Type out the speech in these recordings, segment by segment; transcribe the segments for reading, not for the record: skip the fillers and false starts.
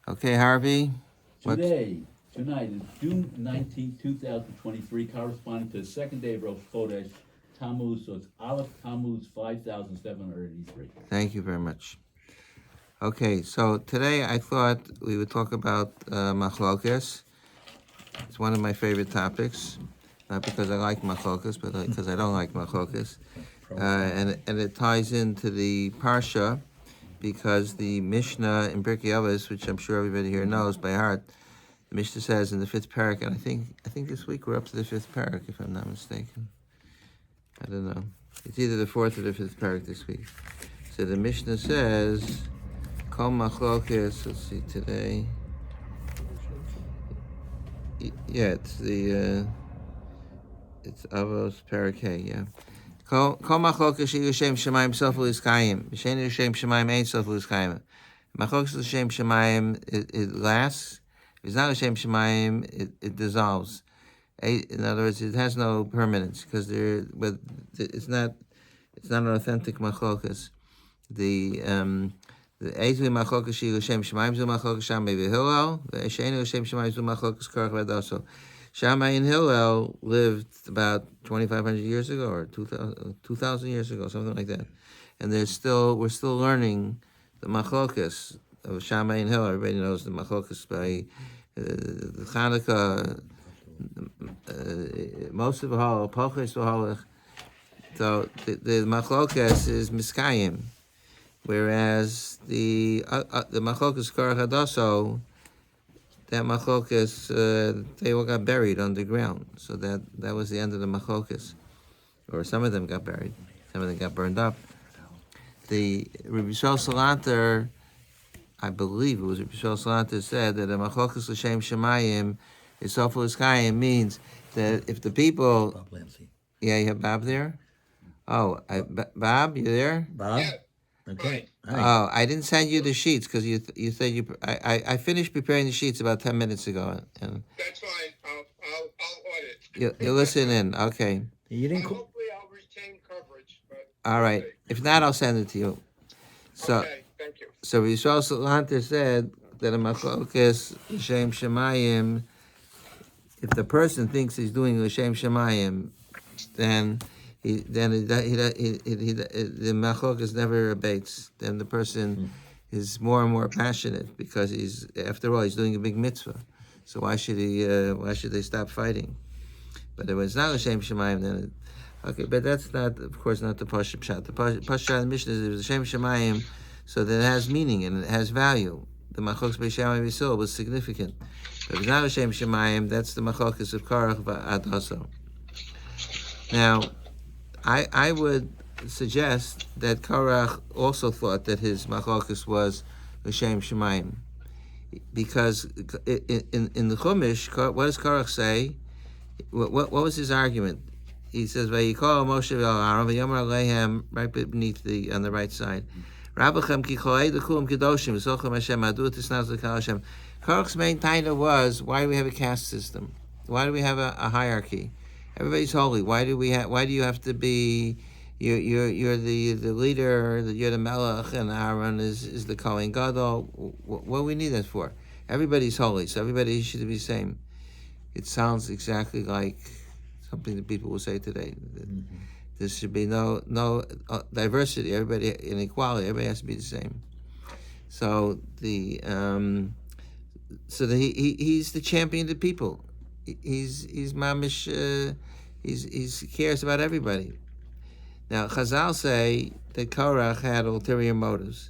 Okay, Harvey. Tonight is June 19th, 2023, corresponding to the second day of Rosh Chodesh Tammuz, so it's Aleph Tammuz 5783. Thank you very much. Okay, so today I thought we would talk about machlokes. It's one of my favorite topics, not because I like machlokes, but because I don't like machlokes. And it ties into the parsha, because the Mishnah in Pirkei Avos, which I'm sure everybody here knows by heart, the Mishnah says in the fifth parak, and I think this week we're up to the fifth parak, if I'm not mistaken. I don't know. It's either the fourth or the fifth parak this week. So the Mishnah says, Kol machlokes. Let's see today. Yeah, it's Avos parak Hey, yeah. Kol machlokes shilu shem shemayim sofu iskayim. V'sheni shem shemayim ain't sofu iskayim. Machlokes shem shemayim it lasts. If it's not shem shemayim, it dissolves. In other words, it has no permanence because it's not an authentic machlokas. The Eizvi machlokas shilu shem shemayim zu machlokas Shammai v'Hillel, v'Eshenu shem shemayim zu machlokas Korach v'Adaso. Shammai and Hillel lived about 2,500 years ago or 2,000 years ago, something like that, and we're still learning the machlokas of Shammai and Hillel. Everybody knows the machlokas by the Chanukah. Most of the whole Pochis v'Holach. So the machlokas is miskayim, whereas the machlokas Korach Hadaso, that machlokas they all got buried underground. So that was the end of the machlokas, or some of them got buried, some of them got burned up. The Rabbi Salanter, I believe it was Rabbi Salanter, said that a machlokas l'shem shemayim is sofu iskayim means that if the people, yeah, you have Bob there. Oh, Bob, you there? Bob? Yeah. Okay. Oh, I didn't send you the sheets because you said I finished preparing the sheets about 10 minutes ago. And that's fine. I'll audit. You listen in. Okay. You didn't. Hopefully, I'll retain coverage. But all right. If not, I'll send it to you. So, okay. Thank you. So Yisrael Salanter said that a machlokes l'shem shemayim, if the person thinks he's doing l'shem shemayim, then the machlokes never abates. Then the person is more and more passionate because after all he's doing a big mitzvah. So why should they stop fighting? But if it's not l'shem shemayim, then okay. But that's not, of course, not the pashup pshat. The pashup pshat in the Mishnah is l'shem shemayim, so that it has meaning and it has value. The machlokes b'Shammai v'Hillel was significant. But if it's not l'shem shemayim, that's the machlokes of Korach v'Adaso. Now, I would suggest that Korach also thought that his machlokes was l'shem shemayim, because in the Chumash, what does Korach say? What was his argument? He says, "Vayikol Moshe v'Aaron v'yomer alehem," right beneath on the right side. Rabachem ki cholei d'kulam kedoshim v'sochem Hashem adu tisnaz l'kal Hashem. Korach's main title was, why do we have a caste system? Why do we have a hierarchy? Everybody's holy. Why do you have to be? You're the leader. You're the melech, and Aaron is the Kohen Gadol. What do we need that for? Everybody's holy, so everybody should be the same. It sounds exactly like something that people will say today. There should be no diversity. Everybody in equality. Everybody has to be the same. So he's the champion of the people. He's mamish. He cares about everybody. Now Chazal say that Korach had ulterior motives,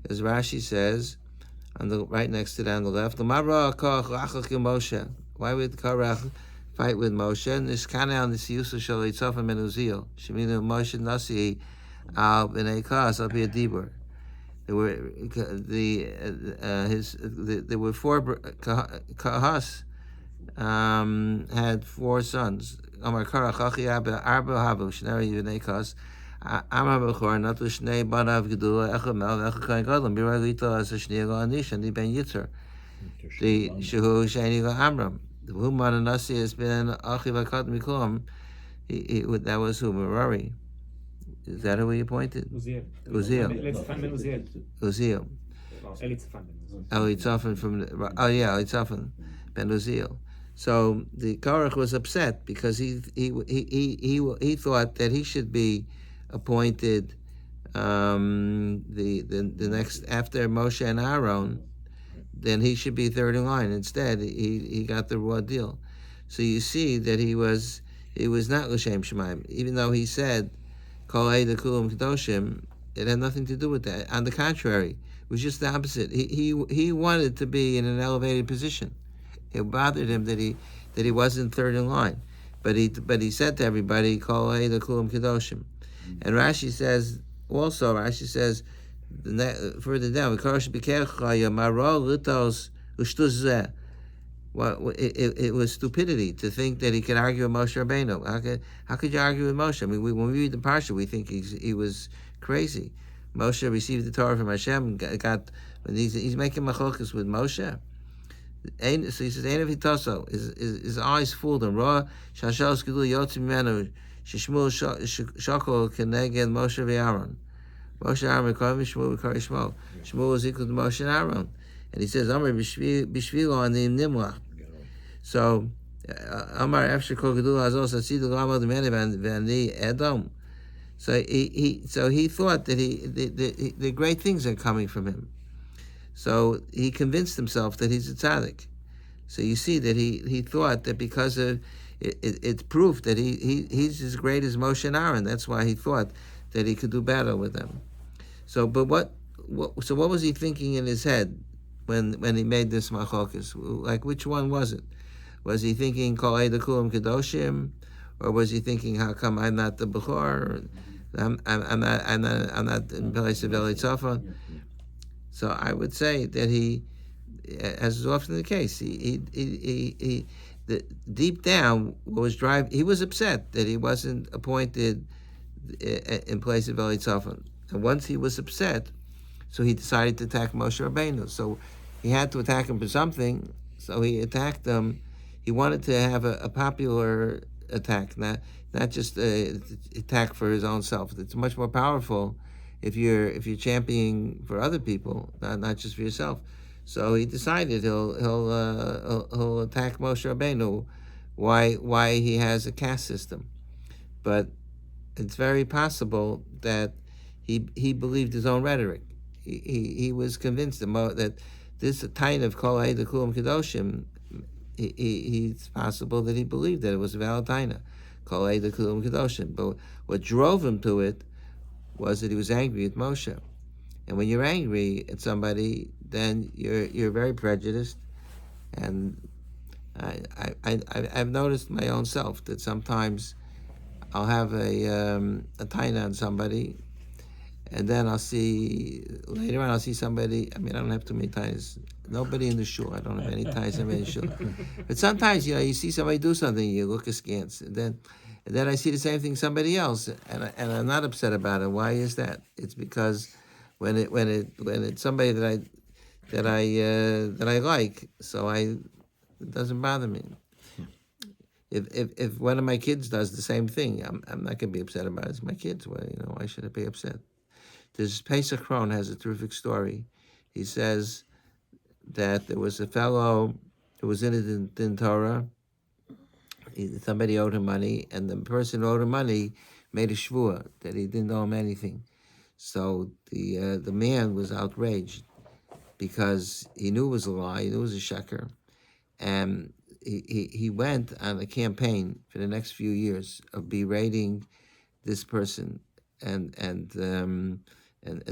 as Rashi says, on the right next to that on the left. Why would Korach fight with Moshe? And this kanal nisiyusu shel yitzafim menuzil sheminu Moshe nasi al b'nei kas al be a dibur. There were four kahas. Had four sons. Amar Korach achi arba havu shnei b'nei kas. Amar b'chor natu shnei banav gedula echad mel echad kohen gadol b'ray lito as a shnei lo anish and ben Yitzhar. The shehu sheni lo Amram. The woman Nasi has been achi v'kat mikulam. That was who? Merari. Is that who he appointed? Uziel. Uziel. Let's find Uziel. Uziel. Elitzaphan from Elitzaphan ben Uziel. So the Korach was upset because he thought that he should be appointed the next after Moshe and Aaron, then he should be third in line. Instead, he got the raw deal. So you see that he was not l'shem shemaim, even though he said kol eida kulam kedoshim. It had nothing to do with that. On the contrary, it was just the opposite. He wanted to be in an elevated position. It bothered him that he wasn't third in line, but he said to everybody kol eida kulam kedoshim. And Rashi says further down, it was stupidity to think that he could argue with Moshe Rabbeinu. How could you argue with Moshe? I mean, when we read the parsha, we think he was crazy. Moshe received the Torah from Hashem. He's making machlokas with Moshe. So he says, "Ein v'toso." His eyes fooled him. Ra shashal skidul yotzim menu shishmul shakol keneged Moshe v'Aaron. Moshe Aaron called him Shmuel. Shmuel was equal to Moshe and Aaron, and he says, "Amar b'shvilo anim nimlach." So, Amar efshar kol gedul hazos asidu l'amod meni v'ani Edom. So he thought that the great things are coming from him. So he convinced himself that he's a tzaddik. So you see that he thought that because of it's proof that he's as great as Moshe and Aaron. That's why he thought that he could do battle with them. So, but what was he thinking in his head when he made this machlokas? Like, which one was it? Was he thinking kol eida kulam kedoshim, or was he thinking how come I'm not the bechor? I'm not in place of Elitzaphan. So I would say that he, as is often the case, deep down he was upset that he wasn't appointed in place of Elitzaphan. And once he was upset, so he decided to attack Moshe Rabbeinu. So he had to attack him for something. So he attacked him. He wanted to have a popular attack, not just an attack for his own self. It's much more powerful if you're championing for other people, not just for yourself. So he decided he'll attack Moshe Rabbeinu. Why he has a caste system, but it's very possible that he believed his own rhetoric. He was convinced that this kind of kol eida kulam kedoshim. It's possible that he believed that it was a valid taina, kol eida kulam kedoshim. But what drove him to it was that he was angry at Moshe. And when you're angry at somebody, then you're very prejudiced. And I've noticed my own self that sometimes I'll have a taina on somebody, and then later on I'll see somebody. I mean, I don't have too many tainas. Nobody in the shul. I don't have any tainas in the shul. But sometimes you see somebody do something, you look askance, and then I see the same thing somebody else, and I'm not upset about it. Why is that? It's because when it's somebody that I like, so it doesn't bother me. If one of my kids does the same thing, I'm not going to be upset about it. It's my kids. Why should I be upset? This Pesach Kron has a terrific story. He says that there was a fellow who was in the Din Torah. Somebody owed him money, and the person who owed him money made a shvua that he didn't owe him anything. So the man was outraged because he knew it was a lie, he knew it was a sheker, and he went on a campaign for the next few years of berating this person and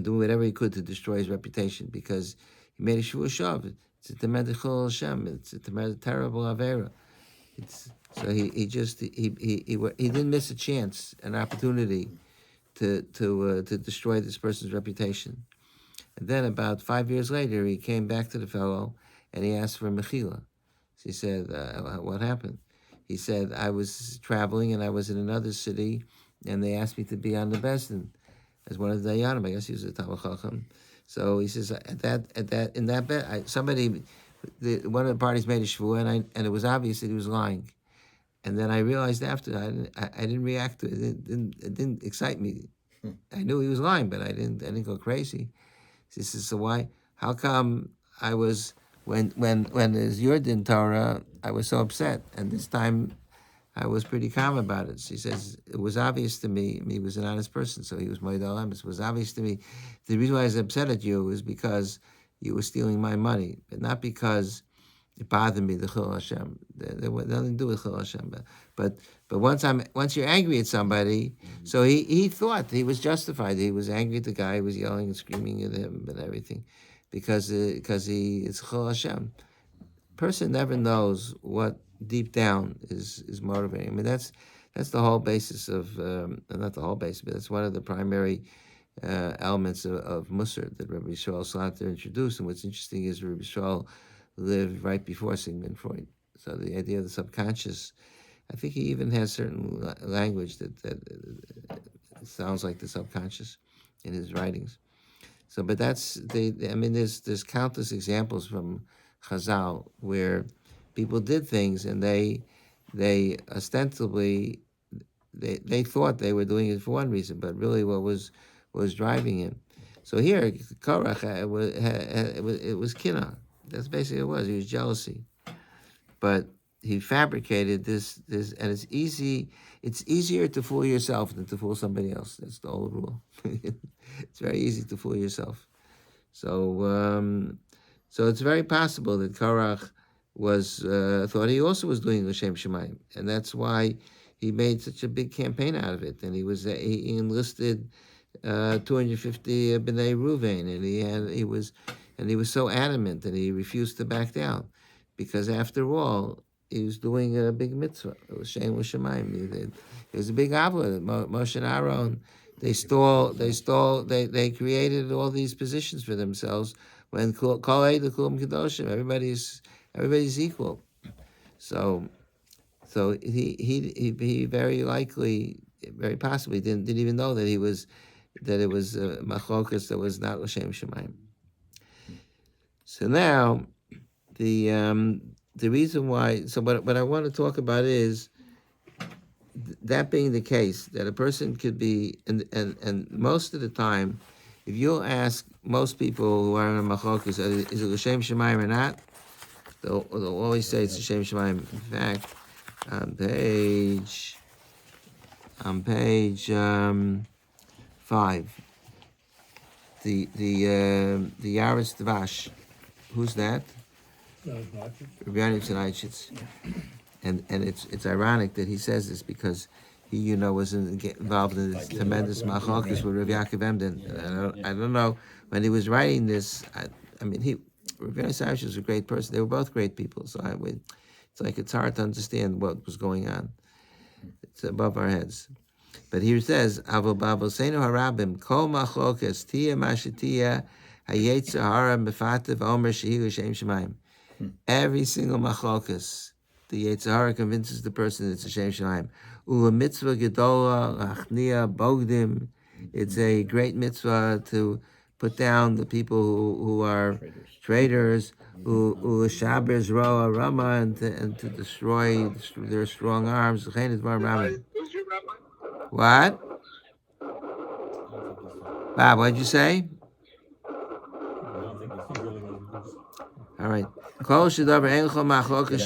do whatever he could to destroy his reputation, because he made a shvua shav. It's a temed chol Hashem. It's a terrible avera. So he didn't miss a chance, an opportunity to destroy this person's reputation. And then about 5 years later, he came back to the fellow and he asked for a mechila. So he said, "What happened?" He said, "I was traveling and I was in another city, and they asked me to be on the Bezdin as one of the dayanim. I guess he was a Talmid Chacham." So he says, one of the parties made a shvua, and it was obvious that he was lying. And then I realized after I didn't react to it. It didn't excite me. I knew he was lying, but I didn't go crazy. He says, "So why? how come I was when there's your din Torah, I was so upset, and this time I was pretty calm about it. She says it was obvious to me. He was an honest person, so he was Moed It was obvious to me. The reason why I was upset at you was because you were stealing my money, but not because it bothered me. The Chil Hashem, there was nothing to do with Chil Hashem. But once you're angry at somebody, so he thought he was justified. He was angry at the guy. He was yelling and screaming at him and everything, because he it's Chil Hashem. Person never knows what deep down is motivating. I mean, that's the whole basis of not the whole basis, but that's one of the primary elements of Musar that Rabbi Yisrael Salater introduced. And what's interesting is Rabbi Yisrael lived right before Sigmund Freud. So the idea of the subconscious, I think he even has certain language that sounds like the subconscious in his writings. So, but that's I mean, there's countless examples from Chazal where people did things and they ostensibly they thought they were doing it for one reason, but really what was driving him. So here, Korach, it was kina. That's basically what it was. He was jealousy, but he fabricated this, and it's easy. It's easier to fool yourself than to fool somebody else. That's the old rule. It's very easy to fool yourself. So, so it's very possible that Korach was thought he also was doing L'Shem Shemayim, and that's why he made such a big campaign out of it. And he enlisted 250 B'nai Ruvain, and he was so adamant that he refused to back down, because after all, he was doing a big mitzvah. It was Shem Shemayim. It was a big avodah. Moshe and Aaron, they created all these positions for themselves. When Kol Eid L'Kulam Kedoshim, everybody's equal. So he very likely, very possibly didn't even know that it was machlokas that was not l'shem shemayim. So now the reason why. So what I want to talk about is that being the case, that a person could be, and most of the time, if you'll ask most people who are in a machlokas, is it l'shem shemayim or not, they'll always say it's l'shem shemayim. In fact, on page 5, the Yaris Dvash, who's that? Rabbi Tzadaychitz. And it's ironic that he says this, because he was involved in this tremendous machlokes with Rabbi Yaakov Emden. I don't know, when he was writing this. Rabbi Tzadaychitz was a great person. They were both great people. So it's hard to understand what was going on. It's above our heads. But here it says, Avo Bavosenu Harabim, Kol Machlokas, Tia Mashitia, Hayetza Hara Mefatev Omer Shehi L'Shem Shemayim. Every single Machlokas, the Yetzer Hara convinces the person it's a Shem Shemayim. Ula Mitzvah Gedola, Achnia, Bogdim. It's a great mitzvah to put down the people who are traitors. Ula Shabers Roa Rama, and to destroy their strong arms. Who's your rabbi? What? Bob, what'd you say? All right. Kol shedaber ein chol machlokas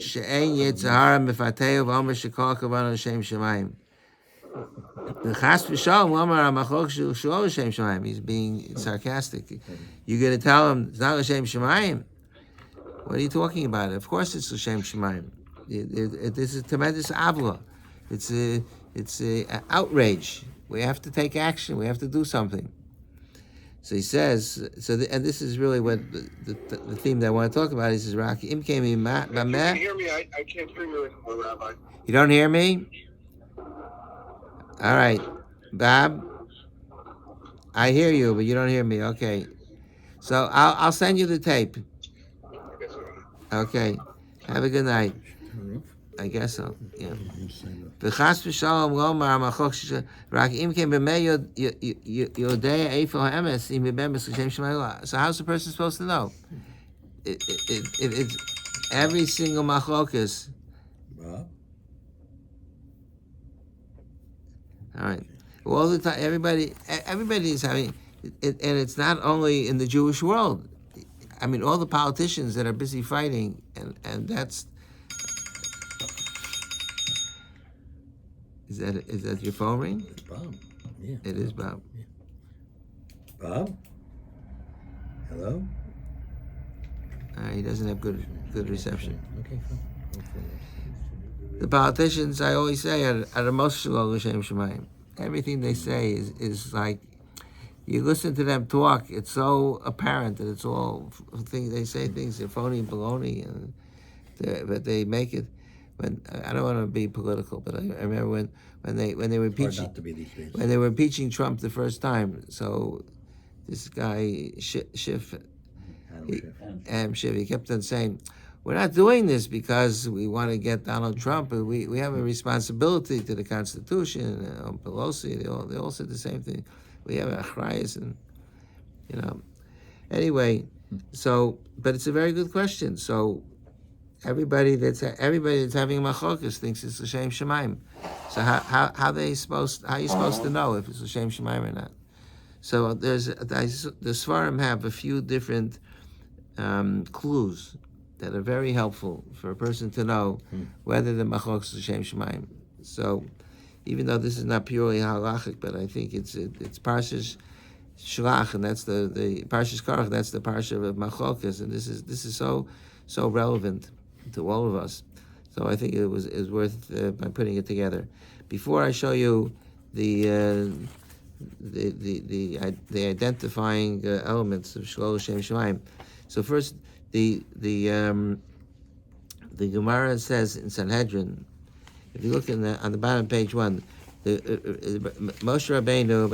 she'ein yetzer hara mefateu v'omer shekol kavan l'shem shemayim. The chas v'shalom omer ha'machlokas she'lo l'shem shemayim. He's being sarcastic. You're going to tell him it's not l'shem shemayim? What are you talking about? Of course it's l'shem shemayim. This is tremendous avla. It's a outrage. We have to take action. We have to do something. So he says. And this is really what the theme that I want to talk about is. If you can hear me, I can't hear you anymore, Rabbi. You don't hear me? All right, Bob. I hear you, but you don't hear me. Okay. So I'll send you the tape. Okay. Have a good night. I guess so. Yeah. So how's the person supposed to know? It's every single machlokas. All right. All the time, everybody is having it, and it's not only in the Jewish world. I mean, all the politicians that are busy fighting, and that's is that your phone ring? It's Bob. Yeah. It is Bob. Bob? Hello? He doesn't have good reception. Okay, fine. The politicians, I always say, are the most shalom l'shem shemayim. Everything they say is like, you listen to them talk, it's so apparent that it's all things they say things, they're phony and baloney, but they make it. When I don't want to be political, but I remember when they were Hard impeaching not to be these days. when they were impeaching Trump the first time. So this guy Schiff, Adam Schiff. he kept on saying, we're not doing this because we want to get Donald Trump. But we have a responsibility to the Constitution. Pelosi, they all said the same thing. We have achrayas, and Anyway, so but it's a very good question. So everybody that's having a machokas thinks it's l'shem shemaim. So how are you supposed to know if it's l'shem shemaim or not? So the Svarim have a few different clues that are very helpful for a person to know whether the machlokas is l'shem shemaim. So even though this is not purely halachic, but I think it's Parshas Shlach, and that's the Parshas Karach, that's the Parsha of machlokas, and this is so relevant to all of us. So I think it was worth by putting it together. Before I show you the identifying elements of Shalol L'Shem Shemaim. So first, the Gemara says in Sanhedrin, if you look on the bottom page 1, Moshe Rabbeinu,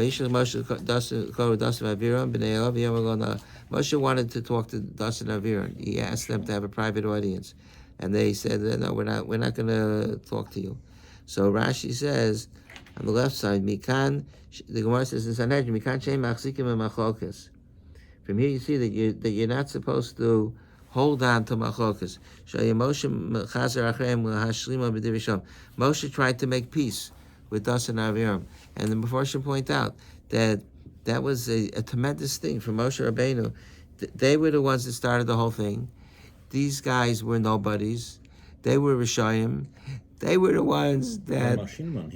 Moshe wanted to talk to Dasan Aviron. He asked them to have a private audience, and they said, "No, we're not going to talk to you." So Rashi says on the left side, Mikan. The Gemara says in Sanhedrin, Mikan she'em machzikim b'machlokas. From here you see that you're not supposed to hold on to machlokas. Moshe tried to make peace with Dasan Aviram, and the Mefarshim point out that was a tremendous thing for Moshe Rabbeinu. They were the ones that started the whole thing. These guys were nobodies. They were Rishayim. They were the ones that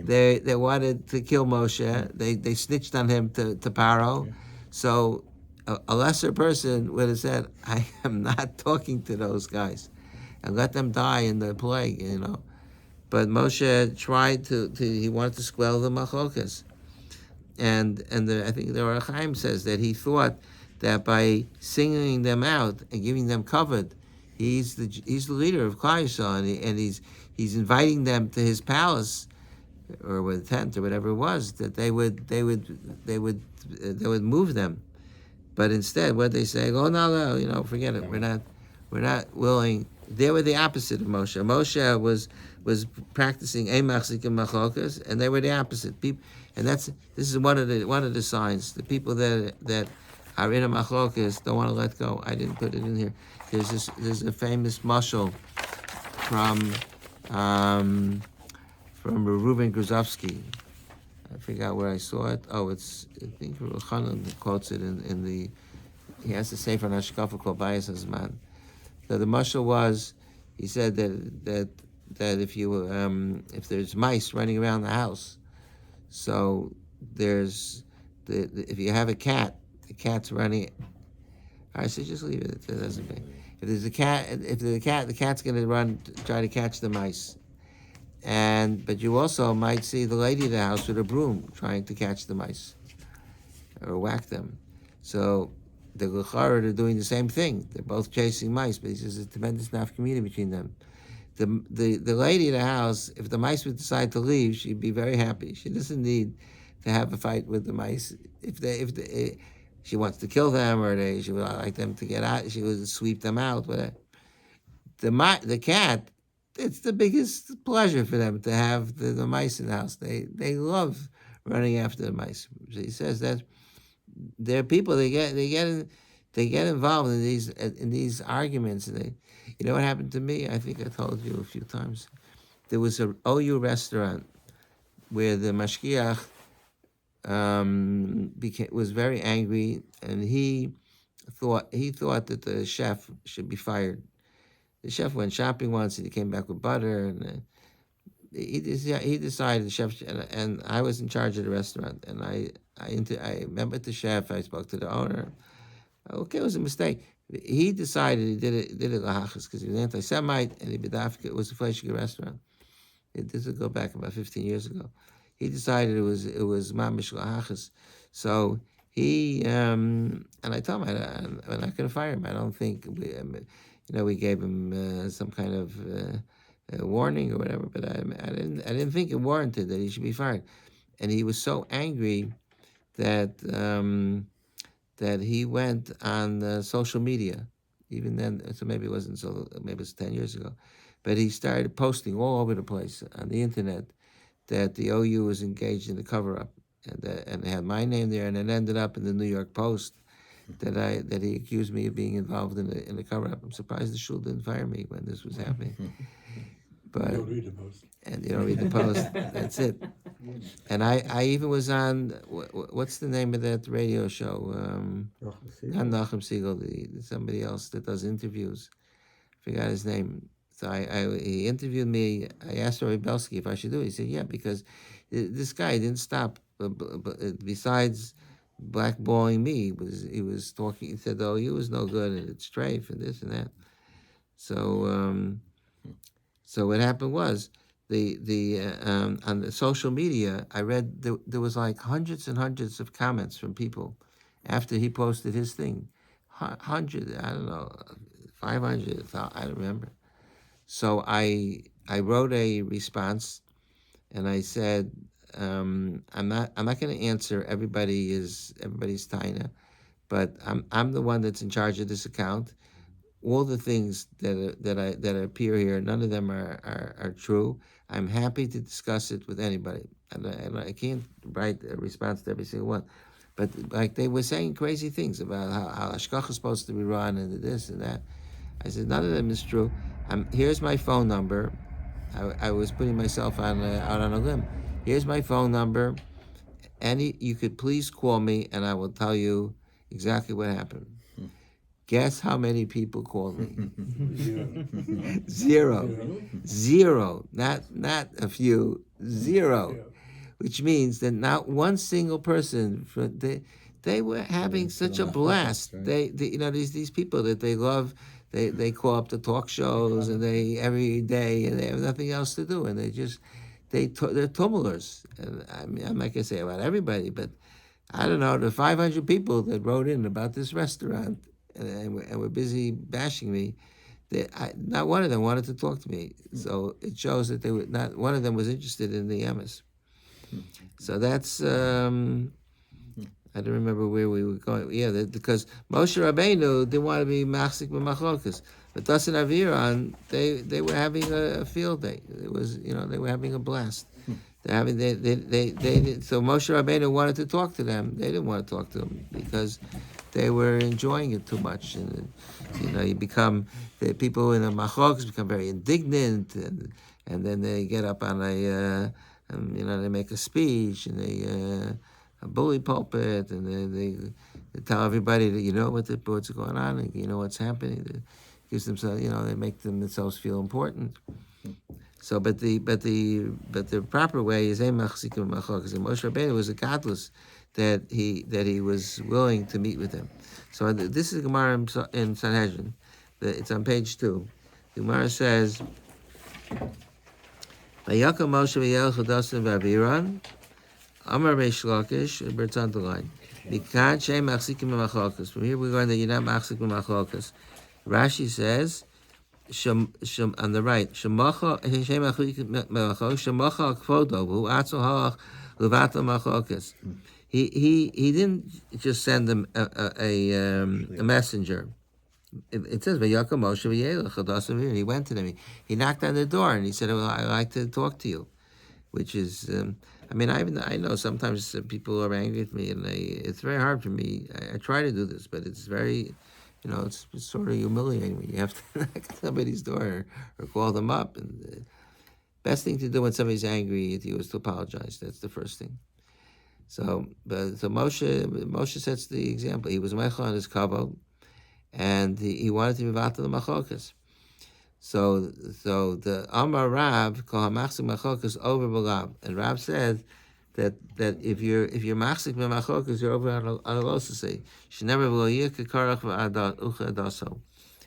they wanted to kill Moshe. They snitched on him to Paro. Yeah. So a lesser person would have said, I am not talking to those guys, and let them die in the plague, But Moshe tried he wanted to squell the machlokas. And I think the Orach Chaim says that he thought that by singling them out and giving them cover, he's the leader of Klal Yisrael, and he's inviting them to his palace or with tent or whatever it was, that they would move them. But instead, what they say, oh no, forget it. We're not willing. They were the opposite of Moshe. Moshe was practicing machzikim machlokas, and they were the opposite people. And this is one of the signs. The people that are in a machlokas don't want to let go. I didn't put it in here. There's a famous mashal from Reuven Gruzovsky. I forgot where I saw it. Oh, I think Chanan quotes it in the. He has a sefer on Hashkafa called Bayis Hazman. So the mashal was, he said that if there's mice running around the house, so there's if you have a cat, the cat's running. All right, so just leave it. It doesn't matter. If there's a cat, the cat's going to try to catch the mice. But you also might see the lady of the house with a broom trying to catch the mice or whack them. So the L'chara are doing the same thing. They're both chasing mice, but he says there's a tremendous nafkamina between them. The lady of the house, if the mice would decide to leave, she'd be very happy. She doesn't need to have a fight with the mice. If she wants to kill them or she would like them to get out, she would sweep them out. Whatever. The cat, it's the biggest pleasure for them to have the mice in the house. They love running after the mice. So he says that there are people they get involved in these arguments. And you know what happened to me? I think I told you a few times. There was a OU restaurant where the mashgiach was very angry, and he thought that the chef should be fired. The chef went shopping once and he came back with butter, and he decided the chef, and I was in charge of the restaurant, and I met the chef. I spoke to the owner. Okay, it was a mistake. He decided he did it lahachas because he was anti-Semite and it was a fleishige restaurant. This would go back about 15 years ago. He decided it was mamish lahachas. So he and I told him I'm not going to fire him. I don't think we gave him some kind of warning or whatever. But I didn't think it warranted that he should be fired. And he was so angry that that he went on social media. Even then, so maybe it wasn't so. Maybe it's 10 years ago, but he started posting all over the place on the internet that the OU was engaged in the cover-up, and it had my name there, and it ended up in the New York Post that he accused me of being involved in the cover-up. I'm surprised the shul didn't fire me when this was happening. But Don't read the Post. and you don't read the Post. That's it. And I even was on what's the name of that radio show? Not Nachum Siegel, somebody else that does interviews. Forgot his name. So he interviewed me. I asked Rabbi Belsky if I should do it. He said, yeah, because this guy didn't stop. Besides blackballing me, he was talking. He said, oh, you was no good, and it's strafe and this and that. So what happened was on the social media, I read there was like hundreds and hundreds of comments from people after he posted his thing. 100, I don't know, 500, I don't remember. So I wrote a response, and I said, I'm not going to answer everybody's taina, but I'm the one that's in charge of this account. All the things that appear here, none of them are true. I'm happy to discuss it with anybody, and I can't write a response to every single one. But like they were saying crazy things about how Hashgacha is supposed to be run and this and that. I said none of them is true. Here's my phone number. I was putting myself out on a limb. Here's my phone number. You could please call me, and I will tell you exactly what happened. Guess how many people called me? Zero. Not a few. Zero. Which means that not one single person. They were having such a blast. These people that they love. They call up the talk shows and every day, and they have nothing else to do, and they're tumblers. And I'm not gonna say about everybody, but I don't know, the 500 people that wrote in about this restaurant and were busy bashing me, not one of them wanted to talk to me. So it shows that not one of them was interested in the emes. So that's I don't remember where we were going. Yeah, because Moshe Rabbeinu didn't want to be machzik b'machlokas, but Dasan Aviran, they were having a field day. It was they were having a blast. They're having so Moshe Rabbeinu wanted to talk to them. They didn't want to talk to them because they were enjoying it too much, and the people in the machlokas become very indignant, and then they get up on they make a speech and they. A bully pulpit, and they tell everybody that what's going on, and what's happening. It gives themselves, they make themselves feel important. So, but the proper way is machzik b'machlokas. And Moshe Rabbeinu was a godless that he was willing to meet with them. So this is Gemara in Sanhedrin. It's on page 2. The Gemara says, "Vayakam Moshe v'yelech Dasan v'Aviran." Amar Reish Lakish, birds on the line. Mikan shem machzikim b'machlokas. From here we're going that you're not machzik b'machlokas. Rashi says, on the right, shemacha shem machzikim b'machlokas, shemacha kvodo who atzo halach levato machlokas. He didn't just send them a messenger. It says Vayakam Moshe v'yelech Dasan v'Aviran. He went to them. He knocked on the door and he said, "Well, I'd like to talk to you," which is. I know sometimes people are angry at me, and it's very hard for me. I try to do this, but it's very, it's sort of humiliating when you have to knock on somebody's door or call them up. And the best thing to do when somebody's angry at you is to apologize. That's the first thing. So Moshe sets the example. He was meichel on his kavod, and he wanted to be vatal the machokas. So the Amar Rab called Machzik Machokas over Balab, and Rab said that if you're Machzik Machokas, you're over on a losase. She never will Yikakarach Adaso,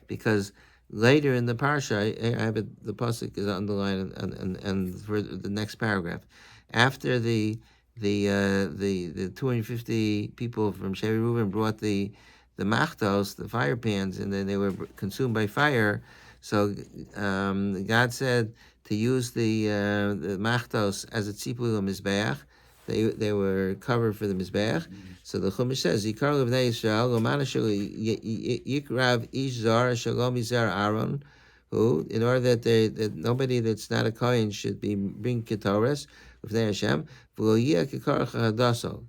because later in the parsha, I have it, the pasuk is underlined and for the next paragraph, after the 250 people from Shevi Reuben brought the machtos, the fire pans, and then they were consumed by fire. So God said to use the machtos as a tzipul mizbeach. They were covered for the mizbeach. So the Chumash says, "Yikar levnei Yisrael lomana yikrav ish zar shalom yizar Aaron," who, in order that nobody that's not a kohen should bring ketores v'nei Hashem v'lo yiyah kikarach hadaso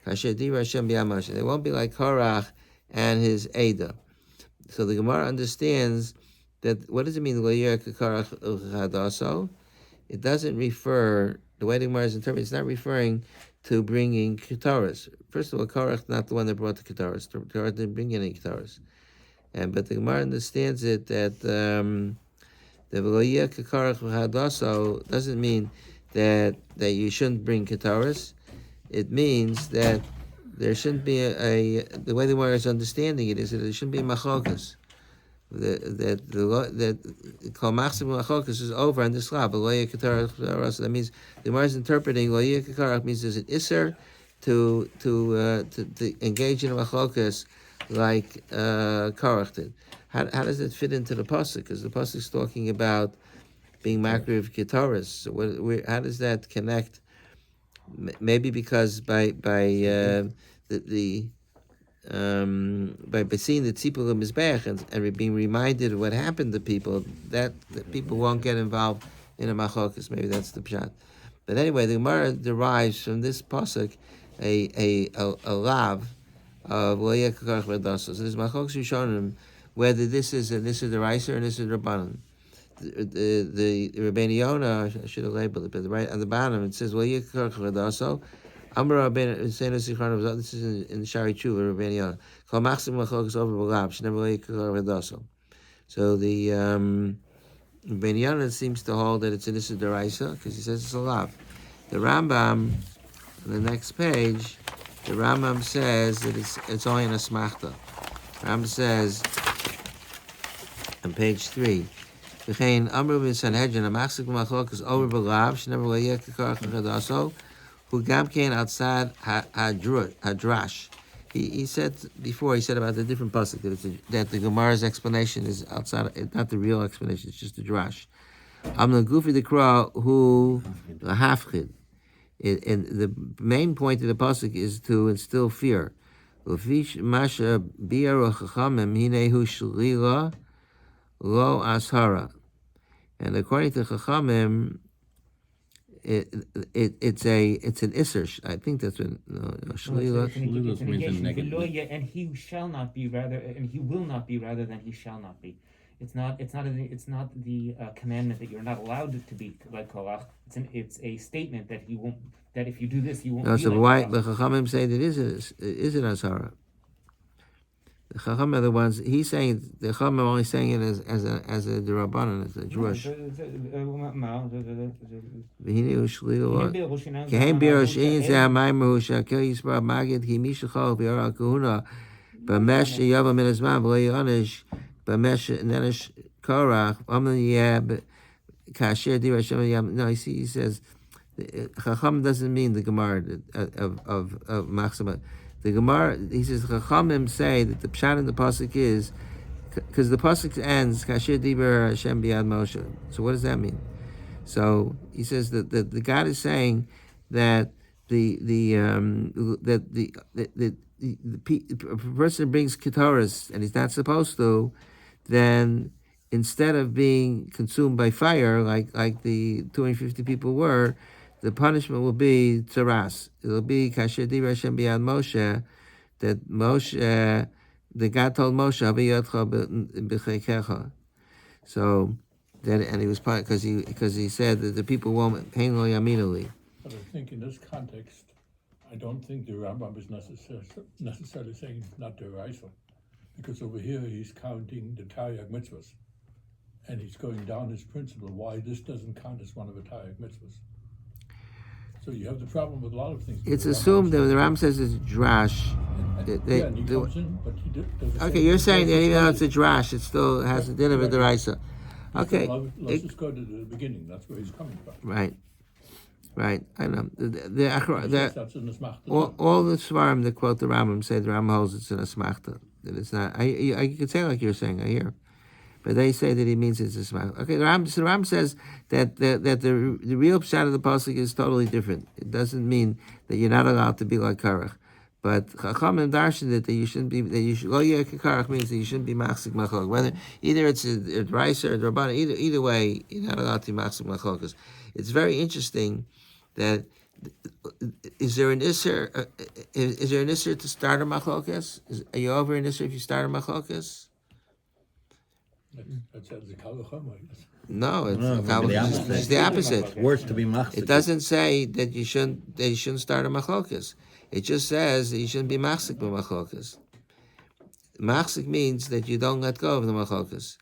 kasher dira Hashem b'yamash. They won't be like Korach and his Ada. So the Gemara understands that, what does it mean, lo yiyah kikarach hadaso? It doesn't refer, the way the Gemara is interpreted, it's not referring to bringing ketores. First of all, Korach not the one that brought the ketores. Korach didn't bring any ketores. But the Gemara understands it that the v'loyeh kekarach v'hadaso doesn't mean that you shouldn't bring ketores. It means that there shouldn't be the way the Gemara is understanding it is that there shouldn't be machokas. That kol machzik machokas is over on this slab. V'loyeh kekarach v'hadaso. That means the Gemara is interpreting loyeh kekarach means there's an iser to engage in machokas like Korach did. How does it fit into the pasuk? Because the pasuk is talking about being makriv ketores. So how does that connect? Maybe because by seeing the tzipul mizbeach and being reminded of what happened to people, that people won't get involved in a machokas. Maybe that's the pshat. But anyway, the Gemara derives from this pasuk a lav of loyeh kekarach v'hadaso. So there's machokas rishonim whether this is the Reiser and this is Rabbanan. The Rabbeinu Yonah, I should have labeled it, but right on the bottom it says loyeh kekarach v'hadaso. Amar Rabbeinu Seinu Sichron. This is in Shari Tshuva, Rabbeinu Yonah. Kol machzik machokas over b'lab. She never loyeh kekarach v'hadaso. So the Rabbeinu Yonah seems to hold that it's an Issa D'Oraisa because he says it's a lav. The Rambam on the next page, the Rambam says that it's only an asmachta. Rambam says on page 3, V'chein Amru b'Sanhedrin amachzik b'machlokas over b'lav shenever loyeh kekarach v'hadaso who gamkein outside hadrash. He said before, he said about the different pasuk that the Gemara's explanation is outside, it's not the real explanation, it's just the drash. Amna gufi dekra who lahafchid. And the main point of the pasuk is to instill fear. Ufish masha bi'aru chachamim hinehu shlila lo ashara. And according to chachamim, it's an iser. I think that's what shlila. It's a negation. And he shall not be rather, and he will not be rather than he shall not be. It's not the commandment that you're not allowed to be like Korach. It's a statement that he won't. That if you do this, you won't. No, be so like why Korach. the Chachamim say that is an asara? The Chachamim are the ones. He's saying the Chachamim are only saying it as a derabbanan, as a drush. V'hinei u'shlilu kehem birosh ein zeh ha'mayim hu she'akel yisbar magid ki mi shechol v'yor ha'kahuna b'mesh yava min hazman v'lo yonish b'mesh nenish korach amnon yeh kasher dir Hashem yam. No, he says Chacham doesn't mean the Gemara of Machzama. The Gemara, he says Chachamim say that the pshat in the pasuk is because the pasuk ends kasher diber Hashem biyad Moshe. So what does that mean? So he says that the God is saying that the person brings ketores and he's not supposed to, then instead of being consumed by fire like the 250 people were, the punishment will be tzaras. It'll be kasher diber Hashem biyad Moshe, that Moshe, the God told Moshe, "Aviyotcha b'cheikecha." So then, and he was because he said that the people won't pain lo yaminuli. But I think in this context, I don't think the Rambam is necessarily saying it's not deraisa. Because over here he's counting the Taryag mitzvahs. And he's going down his principle why this doesn't count as one of the Taryag mitzvahs. So you have the problem with a lot of things. It's assumed that when the Ram says it's drash. And he comes in, but he does Okay, you're saying that even though it's a drash, it still has a din of a deraisa. Okay. Let's just go to the beginning. That's where he's coming from. Right. I know. That's in the Smachta. All the Svarim that quote the Rambam say the Rambam holds it's in a smachta. That it's not. I could say like you're saying. I hear, but they say that he means it's a smachta. Okay, the Rambam says that the real pshat of the pasuk is totally different. It doesn't mean that you're not allowed to be like Karach. But Chachamim darshan that you shouldn't be, that you should, lo yeh karach means that you shouldn't be machzik machlok. Whether either it's a Raisa or Rabban, either way, you're not allowed to be machzik machlokas. It's very interesting that is there an isser? Is there an isser to start a machlokas? Are you over an isser if you start a machlokas? That's the Kalacham, I guess. No, opposite. it's the opposite. Worse to be machzik. It doesn't say that you shouldn't start a machlokas. It just says that you shouldn't be machzik b'machlokas. Machzik means that you don't let go of the machlokas.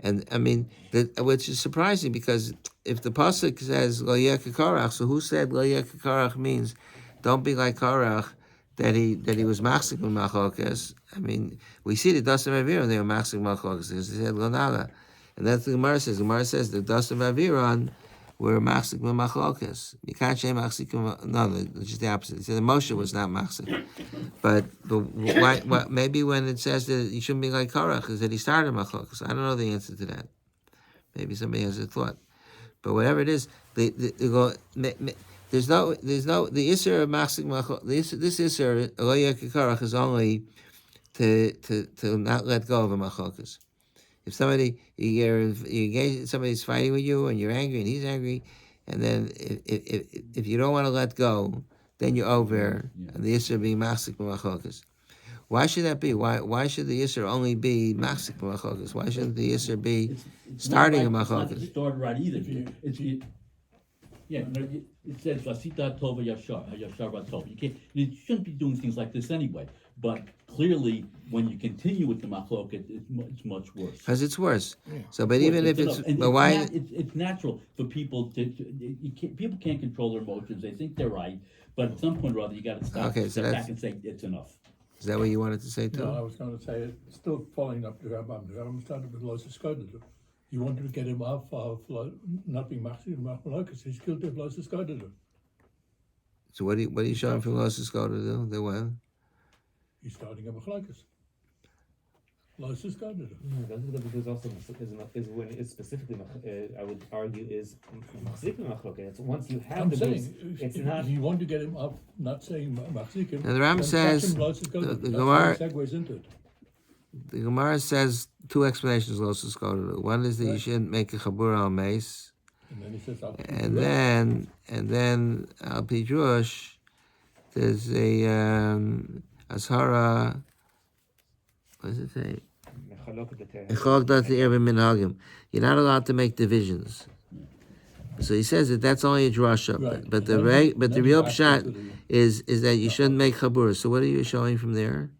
And I mean, which is surprising because if the pasuk says lo yeh karach, so who said lo yeh karach means don't be like Karach, that he was machzik b'machlokas? I mean, we see the Dasim Aviron they were machzik b'machlokas because they said lo nala, and that's the Gemara says. The Gemara says the Dasim Aviron were machzik b'machlokas. You can't say machzik. No, it's just the opposite. He said the Moshe was not machzik, but why? Maybe when it says that you shouldn't be like Korach, is that he started machlokas? I don't know the answer to that. Maybe somebody has a thought, but whatever it is, there's no the isser of machzik machlokas. This isser lo yeh Korach is only to not let go of a machlokas. If somebody's fighting with you and you're angry and he's angry, and then if you don't want to let go, then you're over the Yisr being machzik b'machlokas. Why should that be? Why should the Yisr only be machzik b'machlokas? Why shouldn't the Yisr be starting a machlokas? It's not started right either. It says Vasita Tova Yashar Vatov. You shouldn't be doing things like this anyway. But clearly, when you continue with the machlok, it's much worse. Because it's worse. So, but even if it's, but why? It's natural for people people can't control their emotions. They think they're right, but at some point or other, you got to stop, step back and say it's enough. Is that what you wanted to say too? No, I was going to say it's still following up the Rambam. The Rambam started with Lois Skodedu. You wanted to get him off of not being machzik because he's guilty of Lois Skodedu. So what are you showing from Lois Skodedu? The what? He's starting a machlokes. Lois is got it. There's also is when it's specifically I would argue is machzikim. It's once you have it's not. You want to get him up, not saying machzikim. And the Ram says the Gemara. Segues into it. The Gemara says two explanations. Lois Skodedu. One is that you shouldn't make a chabura al meis. And then he says, and then al pidrush, there's a ashara. What does it say? You're not allowed to make divisions. So he says that that's only a drasha, right. but the real pshat is that you shouldn't make chabura. So what are you showing from there?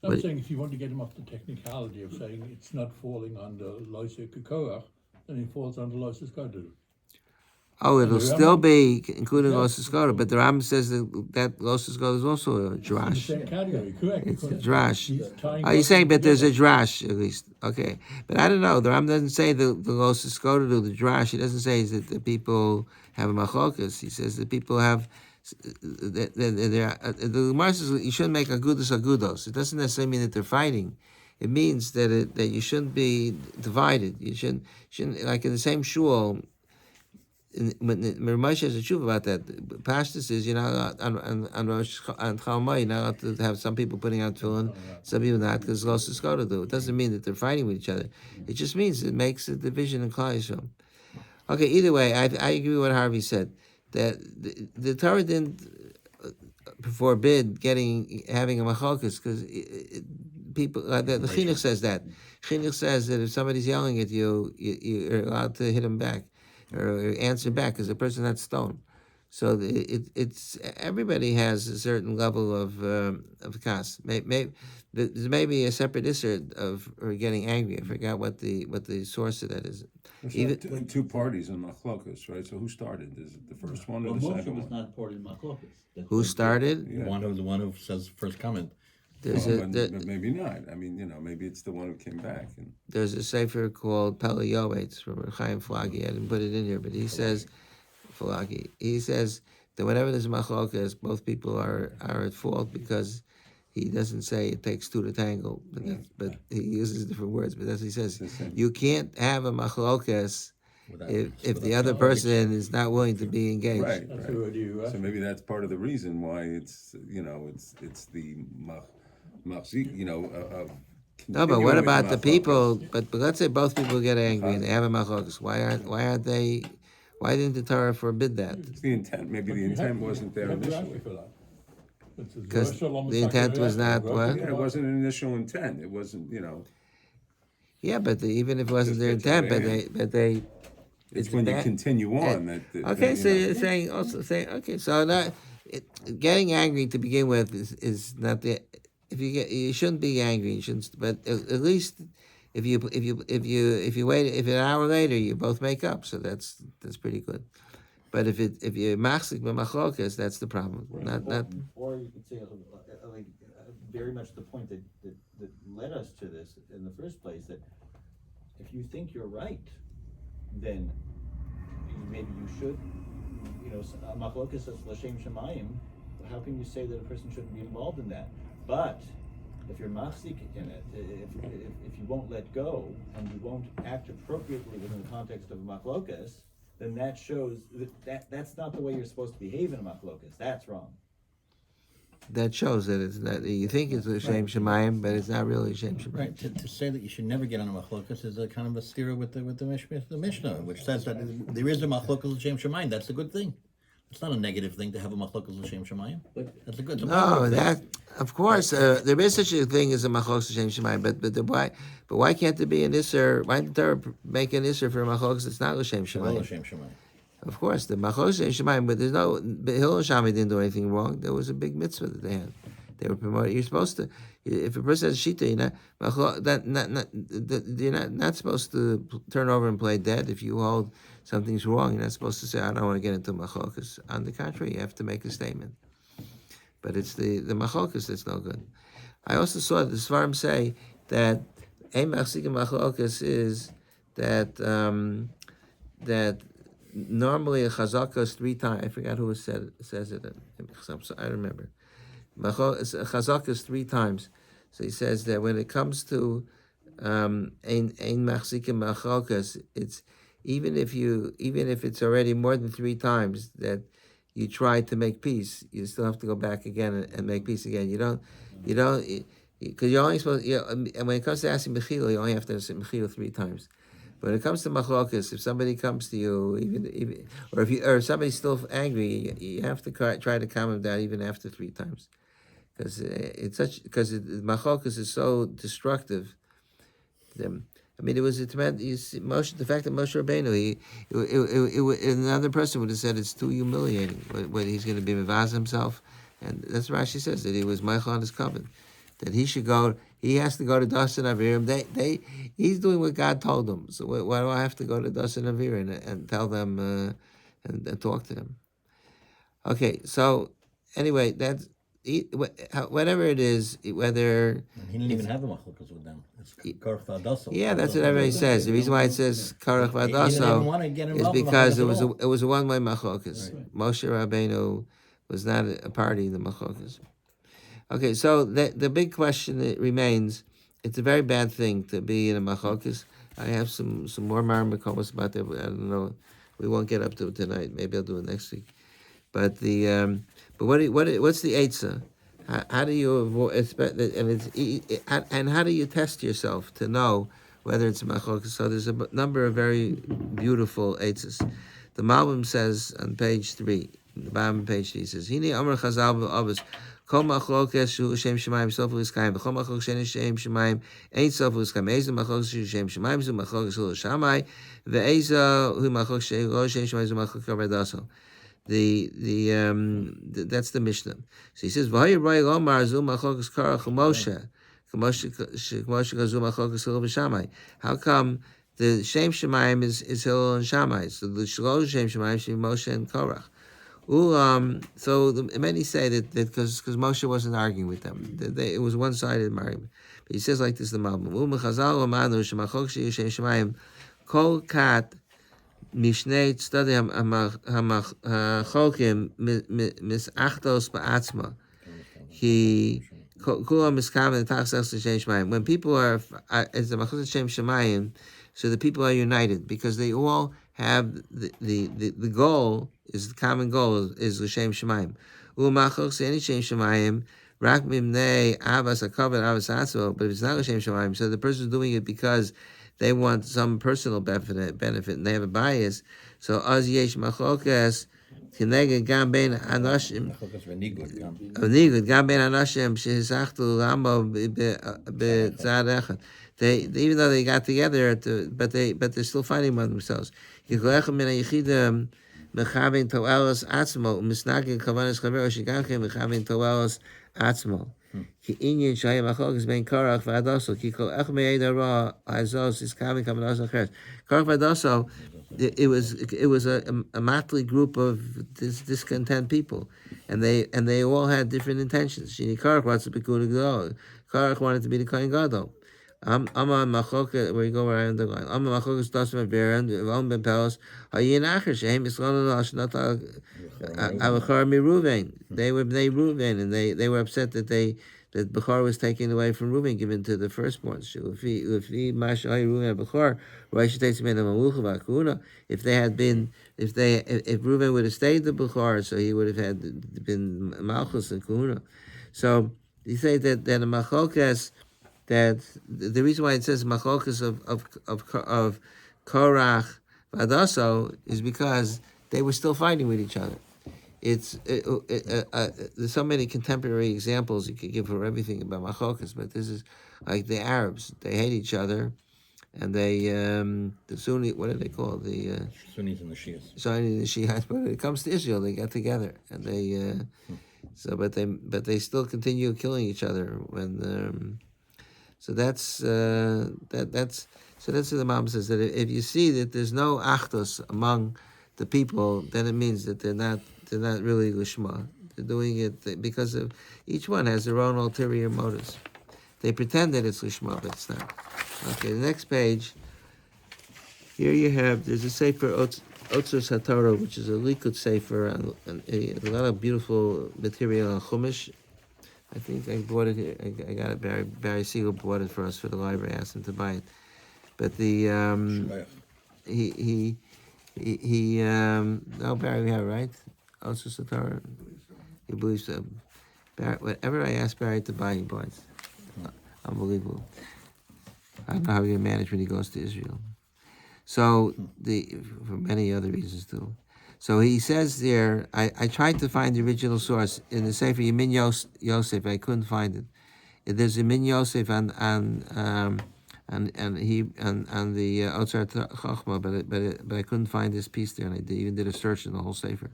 I'm saying if you want to get him off the technicality of saying it's not falling under Loisei Korach, then he falls under Loisei Skodedu. Oh, it'll still be including Losis Skoda, but the Ram says that Losis Skoda is also a drash. It's the same category, correct? It's a drash. You're saying, but there's a drash at least. Okay, but I don't know. The Ram doesn't say the Losis Skoda do the drash. He doesn't say that the people have a machokas. He says that people have. The Gemara says you shouldn't make agudos. It doesn't necessarily mean that they're fighting. It means that that you shouldn't be divided. You shouldn't like in the same shul. When Ramesh has a tshuva about that, Pashtus is you're not on Rosh and Chalmai, you're not allowed to have some people putting out tefillin, some people not because Los is to do. It doesn't mean that they're fighting with each other. It just means it makes a division in Klal Yisrael. Okay, either way, I agree with what Harvey said that the Torah didn't forbid having a machalkus because people the Chinuch says that. Chinuch says that if somebody's yelling at you, you're allowed to hit him back. Or answer back because the person had stone. So it's everybody has a certain level of kas. There's maybe a separate issue of or getting angry. I forgot what the source of that is. There's Even two parties in Machlokas, right? So who started? Is it the first one or Well, the Moshe second was one? not part of Machlokas. who started? Yeah. The one who says first comment. There's Well, a but maybe not. I mean, maybe it's the one who came back. And there's a sefer called Pele Yoetz from Chaim Flagi. I didn't put it in here, but he says Flagi. He says that whenever there's machlokas, both people are at fault because he doesn't say it takes two to tangle, but he uses different words. But that's what he says. You can't have a machlokas if the other person is not willing to be engaged. right, That's right. already So maybe that's part of the reason why it's the machzik, No, but what about the people? But let's say both people get angry and they have a machlokas. Why aren't they? Why didn't the Torah forbid that? It's the intent. Maybe the intent wasn't there initially. Because the intent was not what? Yeah, it wasn't an initial intent. It wasn't, Yeah, but even if it wasn't their Just get intent, but they. It's when you continue on that. Okay, so you're saying okay, so getting angry to begin with is not the. If you shouldn't be angry, you shouldn't. But at least if you wait, if an hour later you both make up, so that's pretty good. But if you're machzik b'machlokas, that's the problem. Not. Or you could say, like, very much the point that led us to this in the first place, that if you think you're right, then maybe you should, machlokas is l'shem shemayim. How can you say that a person shouldn't be involved in that? But if you're machzik in it, if you won't let go and you won't act appropriately within the context of machlokas, then that shows that's not the way you're supposed to behave in a machlokas. That's wrong. That shows that it's not. You think it's a shem shemayim, but it's not really shem shemayim. Right. To say that you should never get on a machlokas is a kind of a stira with the Mishnah, which says that there is a machlokas l'shem shemayim. That's a good thing. It's not a negative thing to have a machlokas l'shem shemayim. That's a good. It's a No, positive that thing. of course there is such a thing as a machlokas l'shem shemayim, but why can't there be an isser? Why did the Torah make an isser for a machlokas that's not l'shem Well, shemayim? l'shem shemayim. Of course, the machlokas l'shem shemayim, but there's no Hillel and Shammai didn't do anything wrong. There was a big mitzvah that they had. They were promoted. You're supposed to, if a person has a shita, you're not supposed to turn over and play dead. If you hold something's wrong, you're not supposed to say, I don't want to get into machlokas. On the contrary, you have to make a statement. But it's the machlokas that's no good. I also saw the Svarim say that ein machzik machlokas is that normally a chazaka is 3 times. I forgot who says it. I remember. Chazaka is 3 times. So he says that when it comes to ein machzikim machlokas, it's even if it's already more than 3 times that you try to make peace, you still have to go back again and make peace again. You don't because you're only supposed. And when it comes to asking mechila, you only have to ask mechila 3 times. But when it comes to machlokas, if somebody comes to you, even or somebody's still angry, you have to try to calm him down even after 3 times. Because machlokas is so destructive to them. I mean, it was a tremendous. The fact that Moshe Rabbeinu, another person would have said it's too humiliating when he's going to be mevaz himself, and that's what Rashi says that he was Michael on his covenant, that he should go. He has to go to Dasan Avirim. He's doing what God told him. So why do I have to go to Dasan Avirim and tell them and talk to them? Okay, so anyway, that's. Whatever it is, whether And he didn't even have a machlokas with them. It's karach v'adaso. yeah, that's what everybody says. The reason why it says karach He didn't even want to v'adaso get is involved in because machlokas at all. it was a one-way machlokas. Moshe Rabbeinu was not a party in the machlokas. Okay, so the big question that remains: it's a very bad thing to be in a machlokas. I have some more marmakovas about that. But I don't know. We won't get up to it tonight. Maybe I'll do it next week. But what's the eitzah? How do you avoid? And how do you test yourself to know whether it's a machlokas? So there's a number of very beautiful eitzahs. The Malbim says on page 3, the bottom of page 3, he says, "Hine Amar Chazal b'Avos kol machlokas shu shem shemayim sofu l'skayim v'chol machlokas shein shem shemayim ein sofu l'skayim eiza machlokas shu shem shemayim zu machlokas hu l'shamai ve'eiza hu machlokas shein lo shem shemayim zu machlokas v'adaso." That's the Mishnah. So he says, "V'hay roi lomar zu machlokas karach Moshe, Moshe kazu machlokas Hillel v'Shammai." How come the Shem Shemayim is Hillel and Shammai? So the Shlosh Shem Shemayim should be Moshe and Korach. Many say that because Moshe wasn't arguing with them, it was one-sided argument. But he says like this: the Malbim Chazal Amanu Shemachok Shem Shemayim Kol Kat Mishnei Tzadei Hamachokim Misachtos Ba'atzma. He Kulam Miskaven Tachsach Shem Shemayim. When people are as the Machos Shem Shemayim, so the people are united because they all have the goal is the common goal is L'Shem Shemayim. U'machos any Shem Shemayim rak mimnei avas hakavod avas atzmo. But if it's not L'Shem Shemayim, so the person is doing it because they want some personal benefit and they have a bias. So az yesh machokas kineged gam bein anashim nigud gam bein anashim shehizachtu lamo b'tzad echad. They even though they got together, but they're still fighting among themselves. Mechavin toelos atzmo u'misnagin kavanas chavero shigachem mechavin toelos atzmo. Ki inyan shayim achok bein karach v'adoso ki kol ech me'ed hara hazos is kavin kavanas acheres. Karach v'adoso, it was a motley group of discontent people, and they all had different intentions. Shini Karach wants to be good gadol. Karach wanted to be the kohen gadol. I'm on machoka where you go around the line. I'm on machoka stasma beran v'om ben pelos hayin acher shehem islanu ashnat avachar miruven. They were bnei Ruven, and they were upset that Bechor was taken away from Ruven, given to the firstborn. If Ruven would have stayed the Bechor, so he would have had been Malchus and Kahuna. So you say that a machokas, that the reason why it says machokas of Korach Vadaso is because they were still fighting with each other. There's so many contemporary examples you could give for everything about machokas, but this is like the Arabs. They hate each other, and they the Sunni, what do they call the Sunnis and the Shias? Sunnis and the Shiites. But when it comes to Israel, they got together, and they but they still continue killing each other when. So that's what the mom says, that if you see that there's no achdos among the people, then it means that they're not really lishma. They're doing it because of each one has their own ulterior motives. They pretend that it's lishma, but it's not. Okay, the next page. Here you have there's a sefer Otzos HaTorah, which is a Likud sefer, and a lot of beautiful material on Chumash. I think I bought it here. I got it. Barry Siegel bought it for us for the library. I asked him to buy it, but the he no, Barry, we have it, right? Also Satar, he believes so. Barry, whatever I ask Barry to buy, he buys. Unbelievable. I don't know how he can manage when he goes to Israel. So for many other reasons too. So he says there, I tried to find the original source in the Sefer Yemin Yosef. I couldn't find it. There's Yemin Yosef on the Otzar Chachma, but I couldn't find this piece there, and I even did a search in the whole Sefer.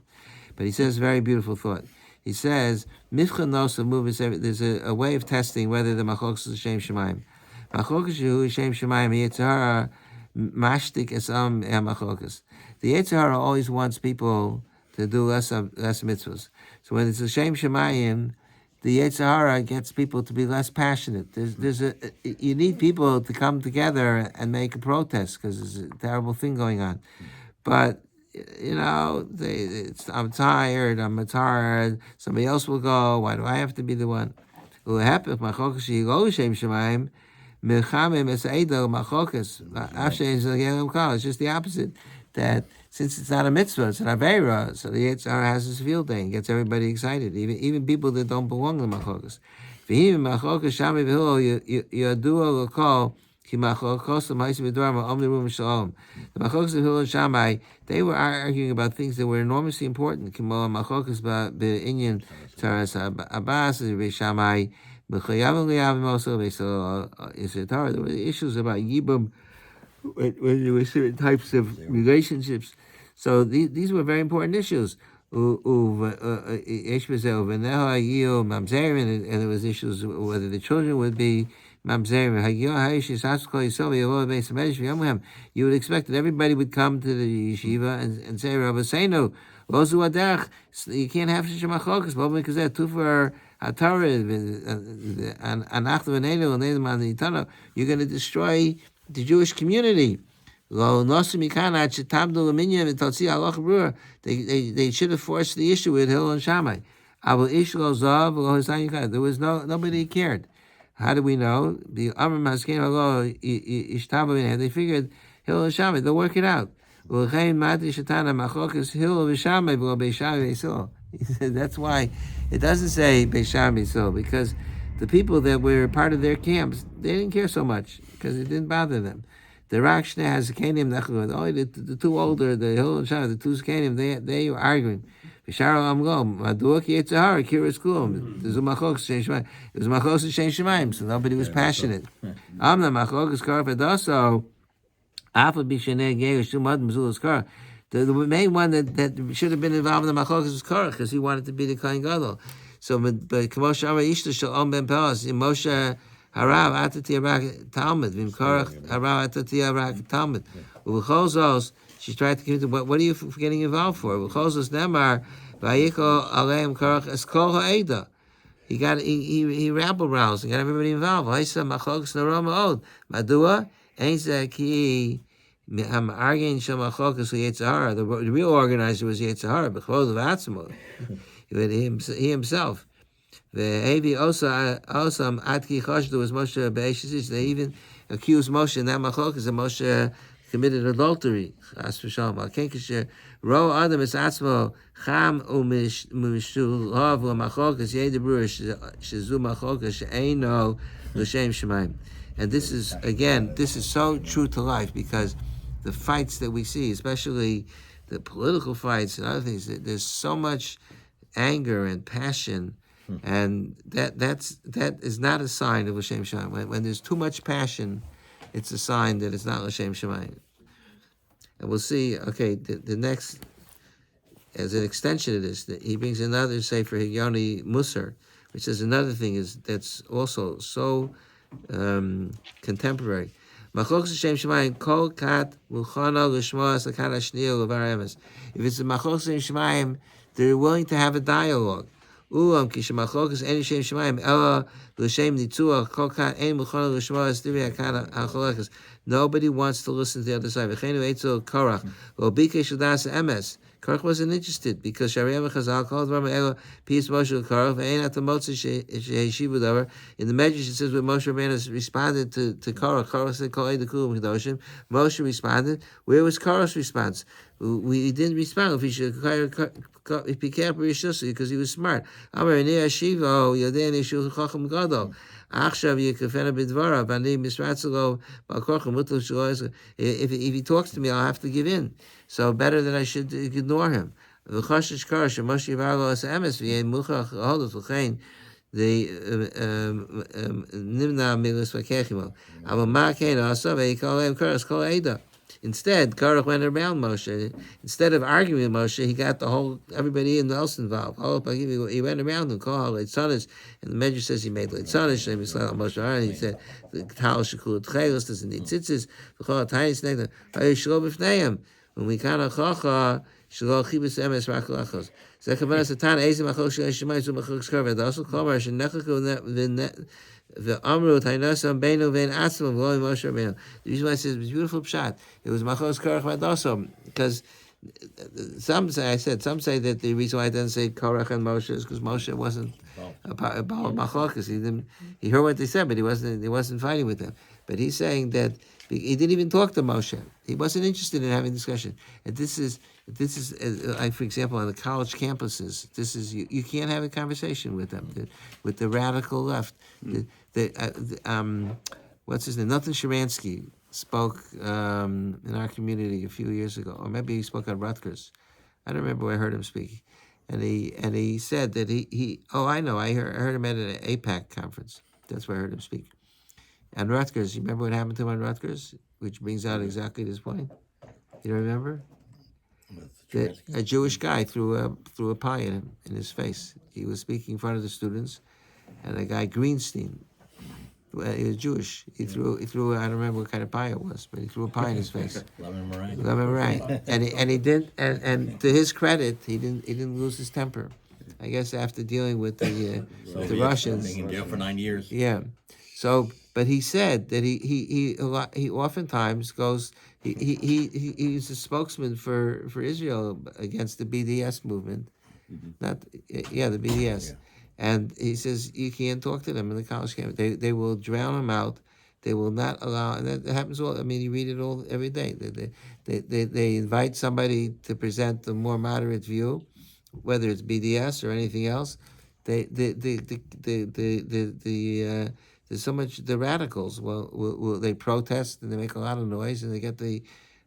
But he says very beautiful thought. He says Mifcha Nosa movement. There's a way of testing whether the Machokas is Shem Shemayim. Machokas Shem Shemayim Yitzhara Mashtik Esam Machokas. The Yetzer Hara always wants people to do less mitzvahs. So when it's a Shem Shemayim, the Yetzer Hara gets people to be less passionate. You need people to come together and make a protest because there's a terrible thing going on. But I'm tired. I'm tired. Somebody else will go. Why do I have to be the one? It's just the opposite. That since it's not a mitzvah, it's an aveira, so the Yetzer Hara has this field day and gets everybody excited, even people that don't belong to machokas. The machokas of Hillel and Shammai, they were arguing about things that were enormously important. There were issues about yibum, when there were certain types of relationships. So these were very important issues. And there was issues whether the children would be mamzerim. You would expect that everybody would come to the yeshiva and say, Rabbi Seinu, you can't have such a machlokas, because they're two for you're going to destroy the Jewish community. They should have forced the issue with Hillel and Shammai. There was nobody cared. How do we know? They figured Hillel and Shammai, they'll work it out. He said that's why it doesn't say Beisham Yisrael, because the people that were part of their camps, they didn't care so much because it didn't bother them. The Rakshne has Kenim Nechud. Only the two older, the Hillel and Shammai, the two Kenim, they were arguing. It was machos Shem Shemaim, so nobody was passionate. The main one that should have been involved in the machlokas was Korach, because he wanted to be the Kohen Gadol. So, but Moshe Amar Ishta Shel Om Ben Pelas, Moshe Harav Atati Arak Talmud, Vim Korach Harav Atati Arak Talmud. U'V'chol she tried to convince him, what are you getting involved for? U'V'chol Nemar Vayiko Aleim Korach Eskol Ha'eda. He rabble roused and got everybody involved. Haisa Machlokas Naroma Od Madua Ein Zaki. I'm arguing Shemachokas Yetzahara. The real organizer was Yetzahara, but he himself. The Avi Osam Atki Choshdu was Moshe Be'eshish. They even accused Moshe in that Machokas that Moshe committed adultery. As for Shalom, Alkenkasher Ro Adam is Atzmo Cham Umishulav Machokas Yedebru Shazu Machokas She'eino L'Shem Shemaim. And this is so true to life, because the fights that we see, especially the political fights and other things, there's so much anger and passion, and that is not a sign of L'Shem Shemaim. When there's too much passion, it's a sign that it's not L'Shem Shemaim. And we'll see. Okay, the next, as an extension of this, he brings another Sefer Higyoni Musar, which is another thing that's also so contemporary. If it's a machlokas Shem Shemaim, they're willing to have a dialogue. Nobody wants to listen to the other side. Korach wasn't interested, because Shariam Chazal called peace Moshe Korach in the Medrash it says when Moshe Rabbeinu responded to Korach, Korach said Kol Eid Kulam Kedoshim. Moshe responded. Where was Korach's response? We didn't respond. If he should, if he can't because he was smart. Amar Shiva Yodei Nishu Chacham Gadol. If he talks to me, I'll have to give in. So better that I should ignore him. The Instead, Korach went around Moshe. Instead of arguing with Moshe, he got everybody else involved. He went around and called Leitzanish, and the Medrash says he made Leitzanish, and he said Moshe, he said the Tal Shekul Tchelos doesn't need tzitzis. V'chol Tainis Negda Vayishlo B'fneim. When we kind of chacha shelo chibus emes rakulachos. Zekavanas Satan Ezim Achol Shel Shemayim Zum Achol Shkarva. Dasol Kolmar Shenechaku the Amru Tainasam Beinu Vein Atzma V'Loi Moshe Rabbeinu. The reason why it says it was beautiful pshat. It was Machos Korach V'Adasom, because some say that the reason why I didn't say Korach and Moshe is because Moshe wasn't about Machlokas. He heard what they said, but he wasn't fighting with them. But he's saying that he didn't even talk to Moshe. He wasn't interested in having discussion. And this is like, for example, on the college campuses. This is you can't have a conversation with them, with the radical left. What's his name? Nathan Sharansky spoke in our community a few years ago, or maybe he spoke at Rutgers. I don't remember where I heard him speak. And he said that I know, I heard him at an APAC conference. That's where I heard him speak. And Rutgers, you remember what happened to him on Rutgers? Which brings out exactly this point. You don't remember? With that a Jewish guy threw a pie at him in his face. He was speaking in front of the students, and a guy Greenstein, he was Jewish. He threw I don't remember what kind of pie it was, but he threw a pie in his face. Lemon meringue. Lemon meringue. And he did, and to his credit, he didn't lose his temper. I guess after dealing with the Russians, Being in jail for 9 years. yeah. So, but he said that he oftentimes goes. He's a spokesman for Israel against the BDS movement, not the BDS, and he says you can't talk to them in the college campus. They will drown him out. They will not allow, and that happens all. I mean, you read it all every day. They invite somebody to present the more moderate view, whether it's BDS or anything else. There's so much. The radicals will they protest and they make a lot of noise and they get the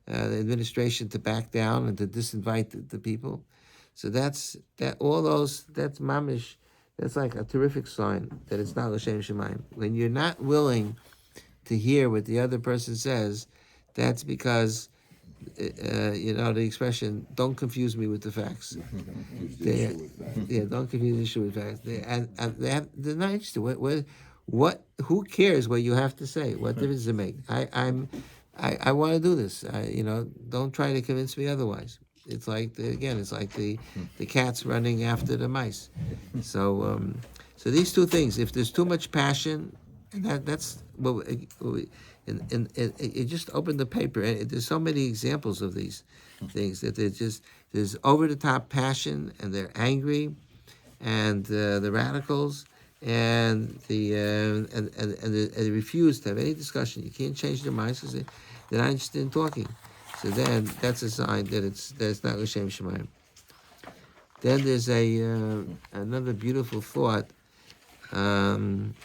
administration to back down and to disinvite the people. So that's mamish. That's like a terrific sign that it's not l'shem shemaim. When you're not willing to hear what the other person says, that's because the expression "don't confuse me with the facts." Don't confuse the issue with facts. They're not interested. Who cares what you have to say? What difference does it make? I want to do this. Don't try to convince me otherwise. It's like the cats running after the mice. So these two things. If there's too much passion, that's what. And it just opened the paper. And there's so many examples of these things that there's over the top passion, and they're angry, and the radicals, and they refuse to have any discussion. You can't change their minds because they're not interested in talking. So then that's a sign that it's not l'shem shemaim. Then there's another beautiful thought. I don't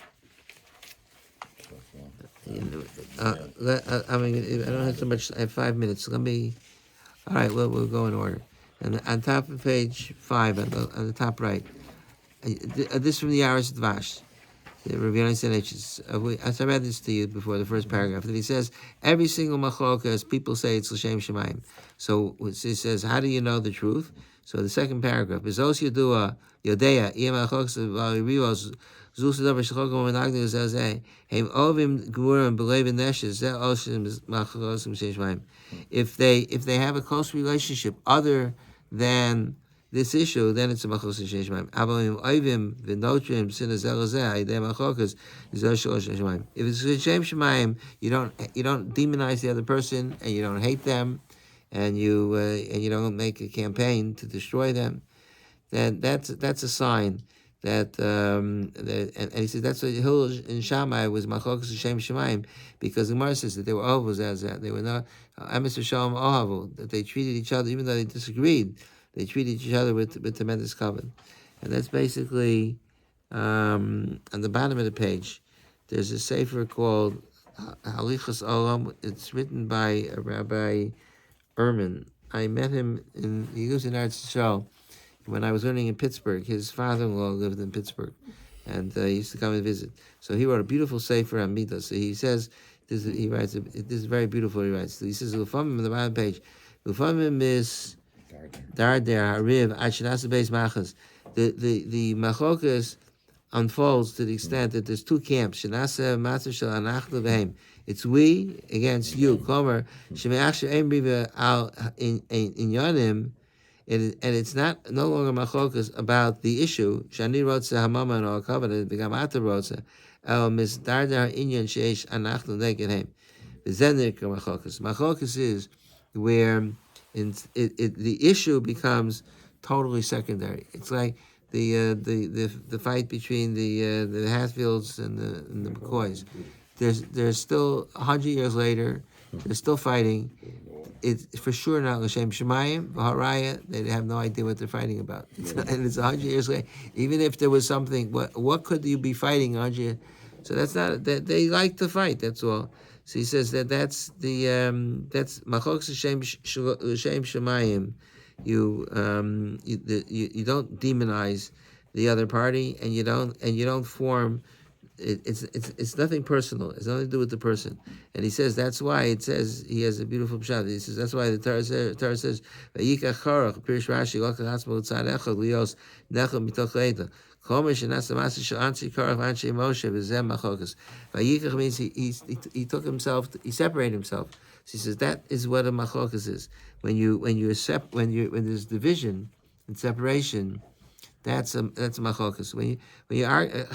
have so much. I have 5 minutes. All right. Well, we'll go in order. And on top of page 5, on the top right, this from the Yaris Dvash. Rabbi I read this to you before the first paragraph. That he says every single machloka, as people say, it's l'shem shemaim. So he says, how do you know the truth? So the second paragraph is Os Yodua Yodea Yem Achokos RivosZus Davar Shchokom Menagdim Zazeh Heim Ovim Gemurim Belev Neshes Zeh Oshim Machlokas L'shem Shemaim. If they have a close relationship other than this issue, then it's a machlokas l'shem shemaim. Avolim oivim v'notrim sinazel zeh idei machlokas zeh l'shem shemaim. If it's l'shem shemaim, you don't demonize the other person and you don't hate them, and you don't make a campaign to destroy them. Then that's a sign that and he says that's what Hillel and Shammai was machlokas l'shem shemaim, because the Gemara says that they were ovos as that they were not emes v'shalom ohavu, that they treated each other even though they disagreed. They treated each other with tremendous kavod. And that's basically, on the bottom of the page, there's a sefer called Halichas Olam. It's written by Rabbi Ehrman. I met him, he lives in Eretz Yisrael. When I was learning in Pittsburgh, his father-in-law lived in Pittsburgh. And he used to come and visit. So he wrote a beautiful sefer on Midas. So he says, this is very beautiful, he writes. He says, Lufamim on the bottom page, Lufamim is the machlokas unfolds to the extent that there's two camps. It's we against you. And it's no longer machlokas about the issue. Shani rotze hamama or covenant become ata rotze. El misdardar inyan sheish anachnu neged hem. Machlokas is where the issue becomes totally secondary. It's like the fight between the Hatfields and the McCoys. There's still 100 years later. They're still fighting. It's for sure not l'shem shemayim. V'haraya, they have no idea what they're fighting about. And it's 100 years later. Even if there was something, what could you be fighting 100 years? So that's not that they like to fight. That's all. So he says that's machlokas l'shem shemayim. You don't demonize the other party, and you don't form it's nothing personal. It's nothing to do with the person. And he says that's why it says he has a beautiful pshat. He says that's why the Torah says Vayikach Korach Pirish Rashi Lokach Atzmo Tzad Echad Lios Nechel Mitoch Leida. Chomesh Shenas Amasi Shel Anshi Korach Anshi Moshe V'Zem Machokas. Vayikach means he took himself, he separated himself. So he says that is what a machokas is. When there's division and separation. That's a machokas. When you argue,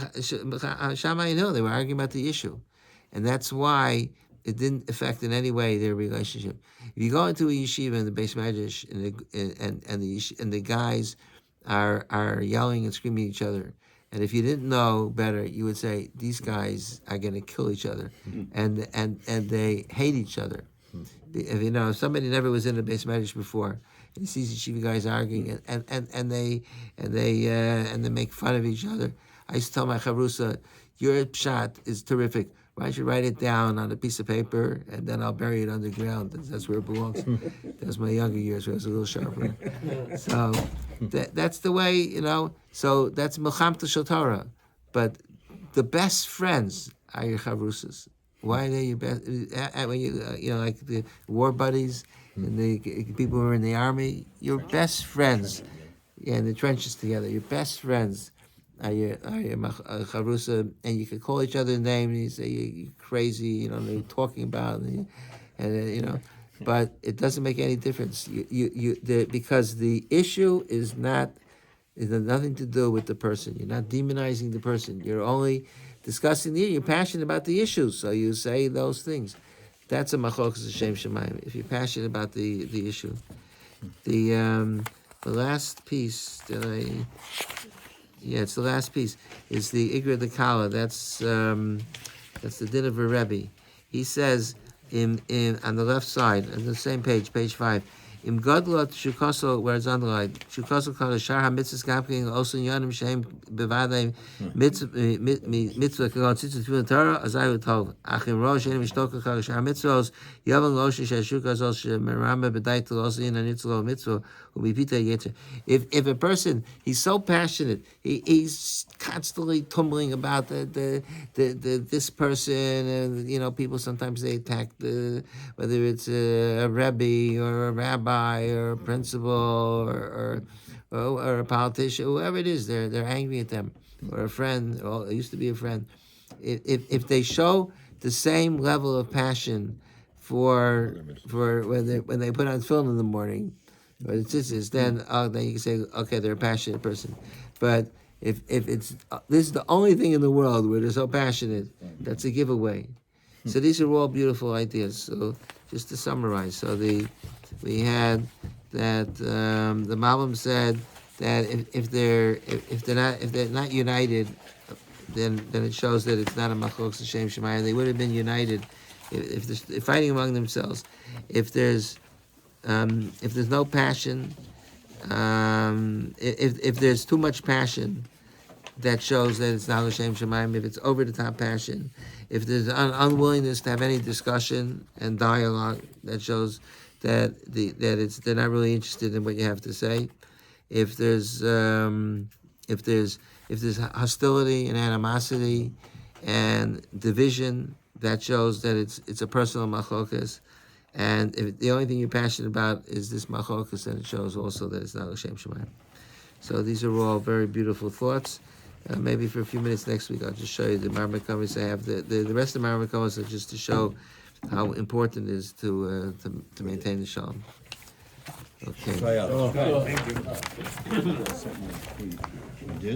Shammai, they were arguing about the issue, and that's why it didn't affect in any way their relationship. If you go into a yeshiva in the base medrash and the guys are yelling and screaming at each other, and if you didn't know better, you would say these guys are going to kill each other, and they hate each other. If somebody never was in a base medrash before. He sees the yeshiva guys arguing, and they make fun of each other. I used to tell my chavrusa, your pshat is terrific. Why don't you write it down on a piece of paper, and then I'll bury it underground. That's where it belongs. That's my younger years, where I was a little sharper. So that's the way, So that's milchamta shel Torah. But the best friends are your chavrusas. Why are they your best? When you like the war buddies. And the people who are in the army, your best friends, in the trenches together, your best friends are your charusa, and you can call each other names. And you say you're crazy, they're talking about, but it doesn't make any difference. Because the issue is nothing to do with the person. You're not demonizing the person. You're only discussing you're passionate about the issues, so you say those things. That's a machokas Hashem Shemayim. If you're passionate about the issue, the last piece it's the last piece is the Igra de Kala. That's the din of a Rabbi. He says in on the left side on the same page 5. Im Godlot Shukoso, where it's underlined, Shukoso called a Shar HaMitzvahs Gapking, also in Yonim Shem Bevadei Mitzvah Kagon Tzitzit Tfilah Torah, Azayu Tov. Achim Rosh Enim Ishtoka called a Shar HaMitzvahs, Yavan Loshi Shashukaz also Meramba Bedaitel also in a Nitzlo Mitzvah, Ubipita Yetzer. If a person, he's so passionate, he's constantly tumbling about this person, and people sometimes they attack whether it's a Rebbe or a rabbi or a principal or a politician, whoever it is, they're angry at them, or a friend, or it used to be a friend. If they show the same level of passion for when they put on film in the morning, or the tzitzis, then you can say, okay, they're a passionate person. But if it's this is the only thing in the world where they're so passionate, that's a giveaway. So these are all beautiful ideas. So just to summarize, we had that the Malbim said that if they're not united, then it shows that it's not a machlokas Hashem Shemayim. They would have been united if they're fighting among themselves. If there's no passion, if there's too much passion, that shows that it's not Hashem Shemayim. If it's over the top passion, if there's unwillingness to have any discussion and dialogue, that shows that they're not really interested in what you have to say. If there's hostility and animosity and division, that shows that it's a personal machokas. And if the only thing you're passionate about is this machokas, then it shows also that it's not Hashem Shemayim. So these are all very beautiful thoughts. Maybe for a few minutes next week, I'll just show you the Marmakamis. I have the rest of the Marmakamis are just to show how important it is to maintain the shalom. Okay. Try out. Thank you. You do?